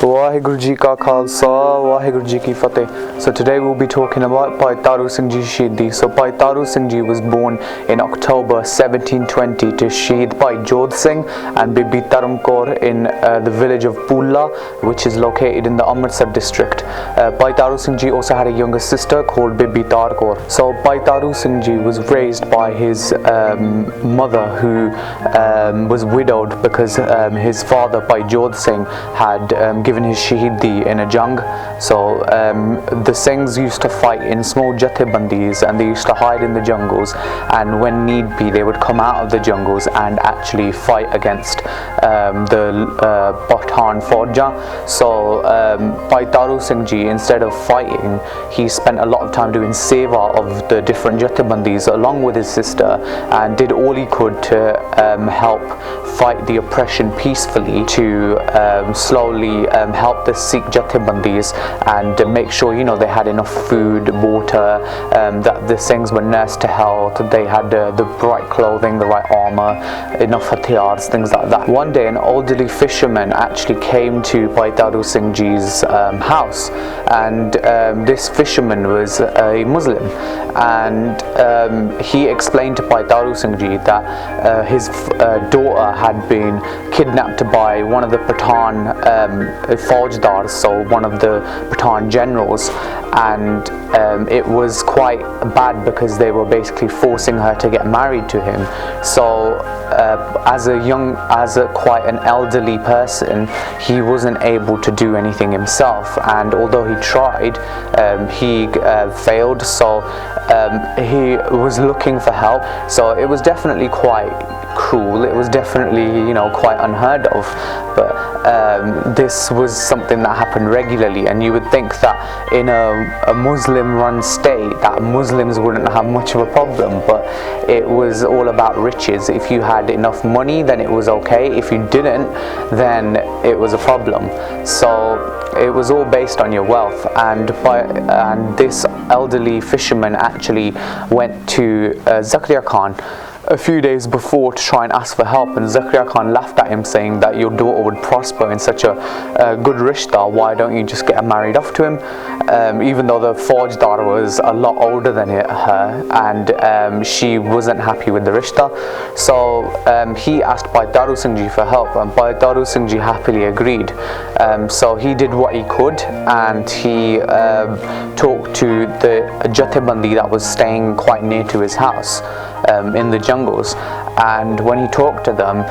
Waheguru Ji Ka Khalsa, Waheguru Ji Ki Fateh. So today we'll be talking about Bhai Taru Singh Ji Shaheedi. So Bhai Taru Singh Ji was born in October 1720 to Shaheed Bhai Jodh Singh and Bibi Dharam Kaur in the village of Pula, which is located in the Amritsar district. Bhai Taru Singh Ji also had a younger sister called Bibi Tar Kaur. So Bhai Taru Singh Ji was raised by his mother, who was widowed because his father Bhai Jodh Singh had given his Shaheedi in a jung. So the Singhs used to fight in small jathebandis and they used to hide in the jungles, and when need be they would come out of the jungles and actually fight against the Pathan Fauja. So Bhai Taru Singh Ji, instead of fighting, he spent a lot of time doing seva of the different jathebandis along with his sister, and did all he could to help fight the oppression peacefully, to slowly help the Sikh jathebandis and make sure, you know, they had enough food, water, that the Singhs were nursed to health, they had the right clothing, the right armor, enough hathiars, things like that. One day an elderly fisherman actually came to Bhai Taru Singh Ji's house, and this fisherman was a Muslim, and he explained to Bhai Taru Singh Ji that his daughter had been kidnapped by one of the Pathan Faujdars, so one of the Pathan generals, and it was quite bad because they were basically forcing her to get married to him. So as quite an elderly person, he wasn't able to do anything himself, and although he tried, he failed. So he was looking for help. So it was definitely quite cruel, it was definitely, you know, quite unheard of, but this was something that happened regularly, and you would think that in a Muslim run state that Muslims wouldn't have much of a problem, but it was all about riches. If you had enough money, then it was okay. If you didn't, then it was a problem. So it was all based on your wealth, and this elderly fisherman actually went to Zaheer Khan a few days before to try and ask for help, and Zaheer Khan laughed at him, saying that your daughter would prosper in such a good rishta, why don't you just get her married off to him? Even though the Faujdar was a lot older than her, and she wasn't happy with the rishta. So he asked Bhai Taru Singh Ji for help, and Bhai Taru Singh Ji happily agreed. So he did what he could, and he talked to the jathebandi that was staying quite near to his house in the jungles, and when he talked to them,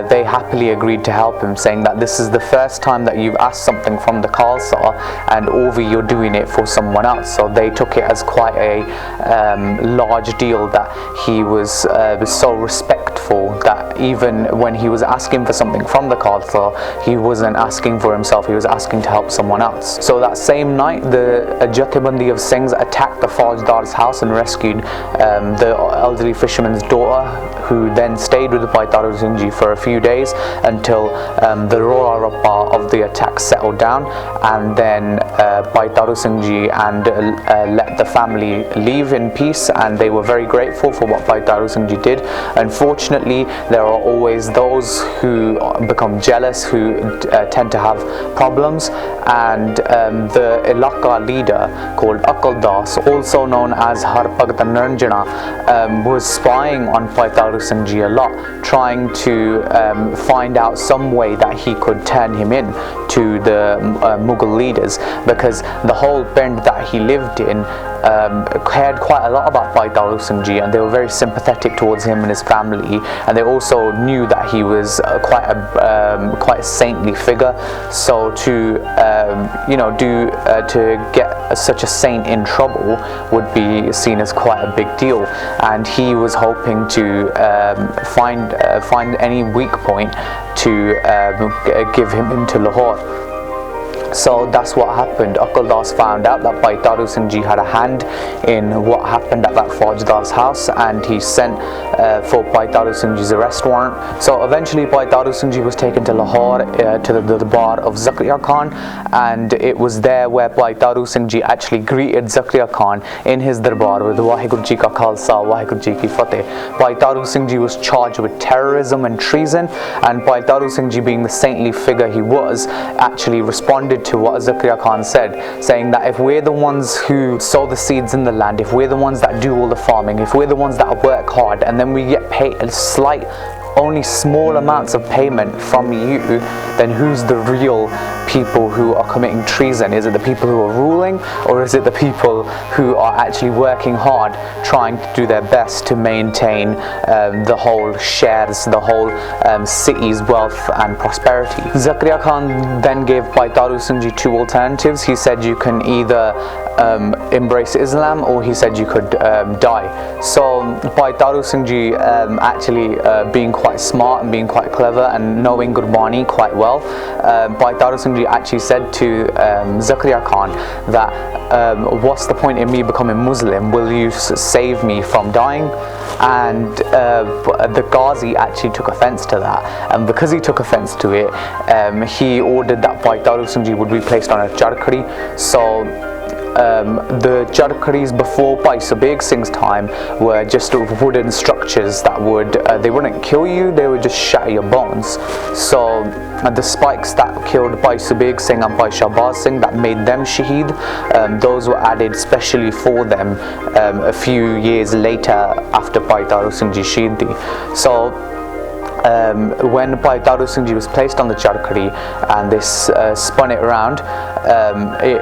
they happily agreed to help him, saying that this is the first time that you've asked something from the Khalsa, and over you're doing it for someone else. So they took it as quite a large deal that he was so respectful that even when he was asking for something from the Khalsa, he wasn't asking for himself, he was asking to help someone else. So that same night, the jathebandi of Singhs attacked the Faujdar's house and rescued the elderly fisherman's daughter, who then stayed with Bhai Taru Singh Ji for a few days until the roar Rappa of the attack settled down, and then Bhai Taru Singh Ji and let the family leave in peace, and they were very grateful for what Bhai Taru Singh Ji did. Unfortunately, there are always those who become jealous, who tend to have problems, and the Ilaka leader called Akaal Das, also known as Har Bhagat Naranjana, was spying on Bhai Taru Singh Ji a lot, trying to find out some way that he could turn him in to the Mughal leaders, because the whole band that he lived in cared quite a lot about Bhai Taru Singh Ji, and they were very sympathetic towards him and his family, and they also knew that he was quite a saintly figure. So to get such a saint in trouble would be seen as quite a big deal, and he was hoping to find any weak point to give him into Lahore. So that's what happened. Akaal Das found out that Bhai Taru Singh Ji had a hand in what happened at that Faujdars house, and he sent for Bhai Taru Singh Ji's arrest warrant. So eventually Bhai Taru Singh Ji was taken to Lahore to the Durbar of Zaheer Khan, and it was there where Bhai Taru Singh Ji actually greeted Zaheer Khan in his Durbar with Waheguru Ji Ka Khalsa, Waheguru Ji Ki Fateh. Bhai Taru Singh Ji was charged with terrorism and treason, and Bhai Taru Singh Ji, being the saintly figure he was, actually responded to what Zaheer Khan said, saying that if we're the ones who sow the seeds in the land, if we're the ones that do all the farming, if we're the ones that work hard, and then we get paid a slight, only small amounts of payment from you, then who's the real people who are committing treason? Is it the people who are ruling, or is it the people who are actually working hard, trying to do their best to maintain the whole shares, the whole city's wealth and prosperity? Zaheer Khan then gave Bhai Taru Singh Ji two alternatives. He said you can either embrace Islam, or he said you could die. So Bhai Taru Singh Ji, actually being quite smart and being quite clever and knowing Gurbani quite well, Bhai Taru Singh Ji actually said to Zaheer Khan that what's the point in me becoming Muslim? Will you save me from dying? And the Ghazi actually took offense to that, and because he took offense to it, he ordered that Bhai Taru Singh Ji would be placed on a charkhari. So the charkharis before Bhai Subeg Singh's time were just wooden structures that would they wouldn't kill you, they would just shatter your bones. So the spikes that killed Bhai Subeg Singh and Bhai Shahbaz Singh, that made them Shaheed, those were added specially for them a few years later after Bhai Taru Singh Ji Shaheedi. So when Bhai Taru Singh Ji was placed on the charkhari and they spun it around, it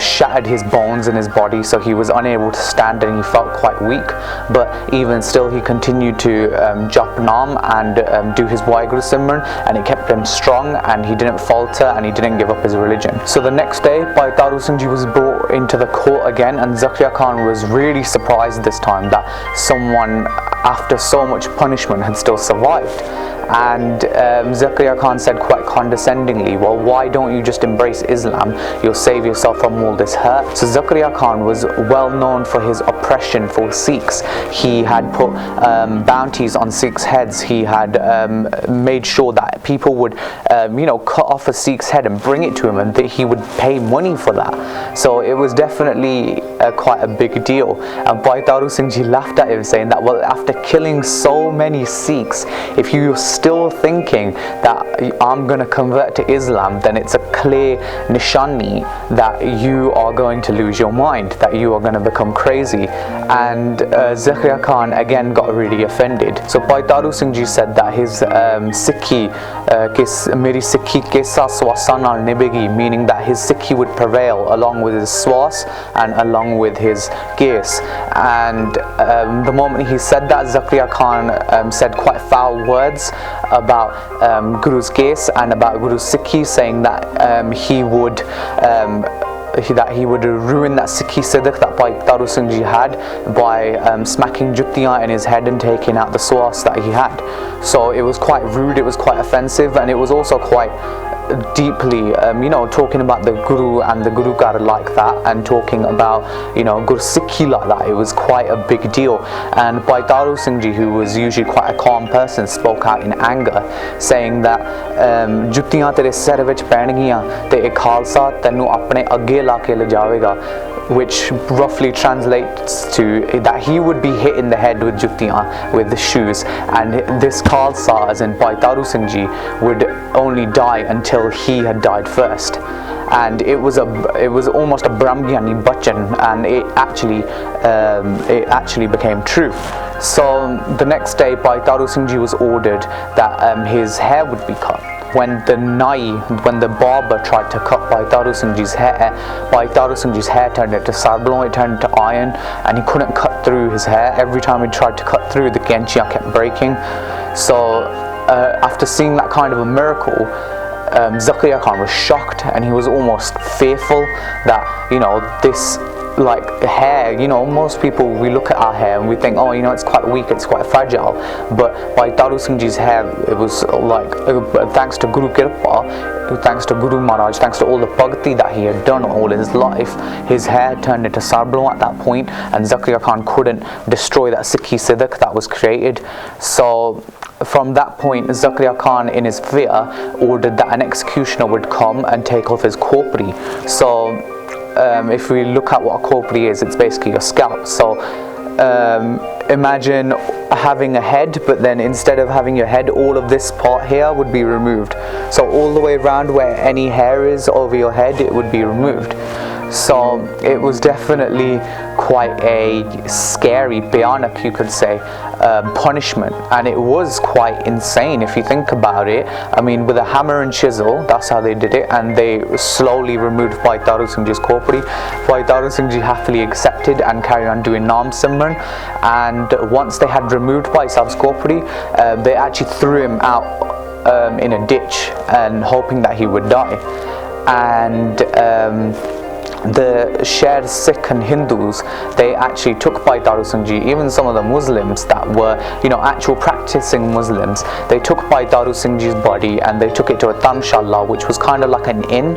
shattered his bones in his body, so he was unable to stand and he felt quite weak. But even still, he continued to jap naam and do his Waheguru Simran, and it kept him strong, and he didn't falter and he didn't give up his religion. So the next day, Bhai Taru Singh Ji was brought into the court again, and Zaheer Khan was really surprised this time that someone, after so much punishment, had still survived. And Zaheer Khan said quite condescendingly, well, why don't you just embrace Islam? You'll save yourself from all this hurt. So Zaheer Khan was well known for his oppression for Sikhs. He had put bounties on Sikhs' heads. He had made sure that people would cut off a Sikh's head and bring it to him, and that he would pay money for that. So it was definitely quite a big deal. And Bhai Taru Singh Ji laughed at him, saying that, well, after killing so many Sikhs, if you're still thinking that I'm going to convert to Islam, then it's a clear nishani that you are going to lose your mind, that you are going to become crazy. And Zaheer Khan again got really offended. So Bhai Taru Singh Ji said that his Sikhi, meri Sikhi kesa swasa nal nibegi, meaning that his Sikhi would prevail along with his swas and along with his ges. And the moment he said that, Zaheer Khan said quite foul words about Guru's case and about Guru's Sikhi, saying that he would ruin that Sikhi Siddiq that Bhai Taru Singh Ji had by smacking juttiyan in his head and taking out the swas that he had. So it was quite rude, it was quite offensive, and it was also quite deeply talking about the Guru and the Guru Gar like that, and talking about Gur Sikhi like that. It was quite a big deal. And Bhai Taru Singh Ji, who was usually quite a calm person, spoke out in anger, saying that juttiyan tere sar vich paingiyan te ek khalsa tenu apne agge la ke le javega, which roughly translates to that he would be hit in the head with juttiyan, with the shoes, and this Khalsa, as in Bhai Taru Singh Ji, would only die until he had died first. And it was almost a Brahmgyani bachan, and it actually became true. So the next day, Bhai Taru Singh Ji was ordered that his hair would be cut. When the barber tried to cut Bhai Taru Singh Ji's hair, Bhai Taru Singh Ji's hair turned into sarbalon, it turned into iron, and he couldn't cut through his hair. Every time he tried to cut through, the genchiya kept breaking. So after seeing that kind of a miracle, Zaheer Khan was shocked, and he was almost fearful that this like hair, you know, most people, we look at our hair and we think, oh, you know, it's quite weak, it's quite fragile, but by Taru Singh Ji's hair, it was like, thanks to Guru Kirpa, thanks to Guru Maharaj, thanks to all the bhakti that he had done all his life, his hair turned into sarblo at that point, and Zaheer Khan couldn't destroy that Sikhi Siddiq that was created. So from that point, Zaheer Khan, in his fear, ordered that an executioner would come and take off his khopri. So if we look at what a khopri is, it's basically your scalp. So imagine having a head, but then instead of having your head, all of this part here would be removed. So all the way around where any hair is over your head, it would be removed. So it was definitely quite a scary, bhayanak, you could say, punishment, and it was quite insane if you think about it. I mean, with a hammer and chisel, that's how they did it, and they slowly removed Bhai Taru Singh Ji's khopri. Bhai Taru Singh Ji happily accepted and carried on doing Naam Simran, and once they had removed Bhai Sahib's khopri, they actually threw him out in a ditch and hoping that he would die. And the shared Sikh and Hindus, they actually took Bhai Taru Singh Ji, even some of the Muslims that were, you know, actual practicing Muslims, they took Bhai Taru Singh Ji's body and they took it to a Dharmshala, which was kind of like an inn.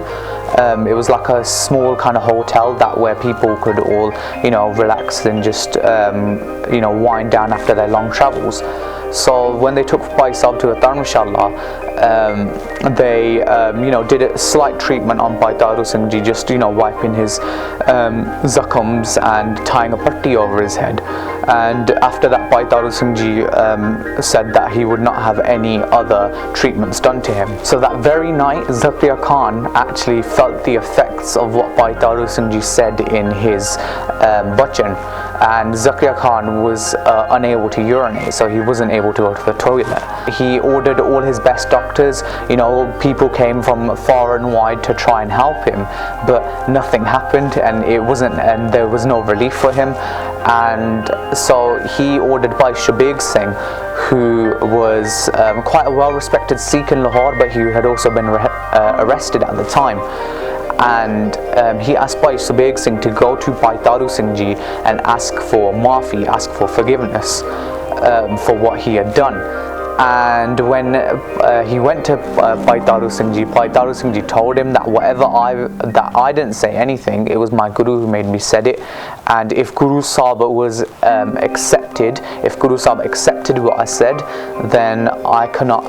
It was like a small kind of hotel that where people could all, you know, relax and just, you know, wind down after their long travels. So when they took Bhai Sahib to a Dharmshala, they you know, did a slight treatment on Bhai Taru Singh Ji, just, you know, wiping his zakhms and tying a patti over his head. And after that, Bhai Taru Singh Ji said that he would not have any other treatments done to him. So that very night, Zaheer Khan actually felt the effects of what Bhai Taru Singh Ji said in his bachan, and Zaheer Khan was unable to urinate, so he wasn't able to go to the toilet. He ordered all his best doctors, you know, people came from far and wide to try and help him, but nothing happened, and there was no relief for him. And so he ordered Bhai Shabeg Singh, who was quite a well-respected Sikh in Lahore, but he had also been arrested at the time. And he asked Bhai Shabeg Singh to go to Bhai Taru Singh Ji and ask for maafi, ask for forgiveness for what he had done. And when he went to Bhai Taru Singh Ji told him that whatever I didn't say anything, it was my Guru who made me said it, and if Guru Sahib was accepted, if Guru Sahib accepted what I said, then I cannot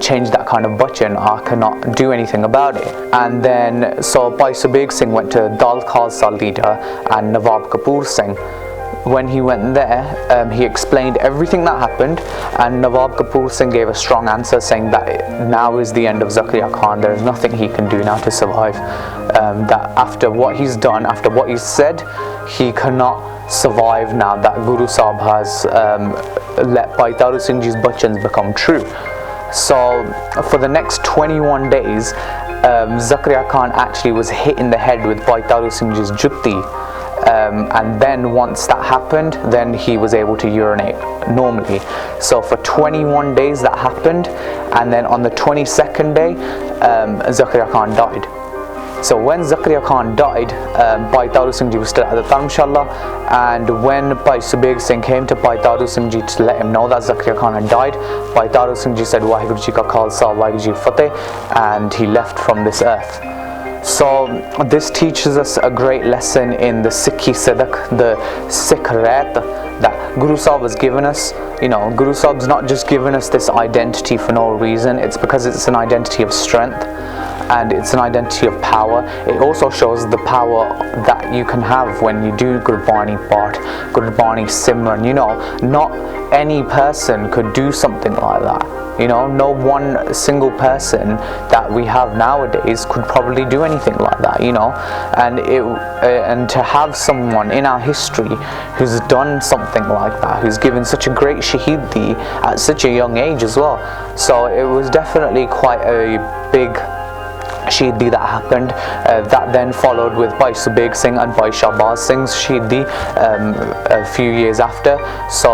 change that kind of bachan, I cannot do anything about it. And then so Bhai Shabeg Singh went to Dal Khalsa leader and Nawab Kapoor Singh. When he went there, he explained everything that happened, and Nawab Kapoor Singh gave a strong answer saying that now is the end of Zaheer Khan, there is nothing he can do now to survive. That after what he's done, after what he's said, he cannot survive now that Guru Sahib has let Bhai Taru Singh Ji's bachans become true. So for the next 21 days, Zaheer Khan actually was hit in the head with Bhai Taru Singh Ji's jutti. And then once that happened, then he was able to urinate normally. So for 21 days that happened, and then on the 22nd day, Zaheer Khan died. So when Zaheer Khan died, Bhai Taru Singh Ji was still at the Dharmshala, and when Bhai Shabeg Singh came to Bhai Taru Singh Ji to let him know that Zaheer Khan had died, Bhai Taru Singh Ji said Waheguru Ji Ka Khalsa, Waheguru Ji Fateh, and he left from this earth. So this teaches us a great lesson in the Sikhi Siddiq, the Sikh Raat that Guru Sahib has given us. You know, Guru Sahib's not just given us this identity for no reason, it's because it's an identity of strength and it's an identity of power. It also shows the power that you can have when you do Gurbani Part, Gurbani Simran. You know, not any person could do something like that. You know, no one single person that we have nowadays could probably do anything like that, you know. And to have someone in our history who's done something like that, who's given such a great Shaheedi at such a young age as well. So it was definitely quite a big Shaheedi that happened. That then followed with Bhai Singh and Bhai Singh's Shaheedi a few years after. So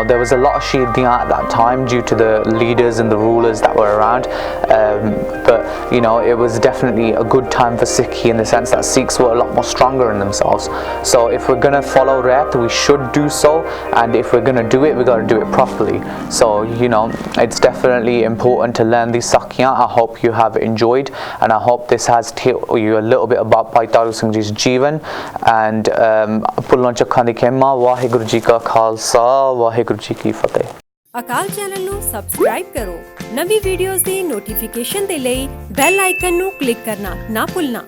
there was a lot of Shaheedi at that time due to the leaders and the rulers that were around, but it was definitely a good time for Sikhi in the sense that Sikhs were a lot more stronger in themselves. So if we're gonna follow Rayat, we should do so, and if we're gonna do it, we got to do it properly. So it's definitely important to learn these sakhiyan. I hope you have enjoyed, and I hope this has taught you a little bit about Bhai Taru Singh Ji's Jeevan and Pullan Chakhan di Khema. Waheguru Ji Ka Khalsa, Waheguru Ji Ki Fateh. Akal channel ਨੂੰ subscribe ਕਰੋ। ਨਵੀਂ videos ਦੀ notification ਦੇ ਲਈ bell icon ਨੂੰ click ਕਰਨਾ ਨਾ ਭੁੱਲਣਾ।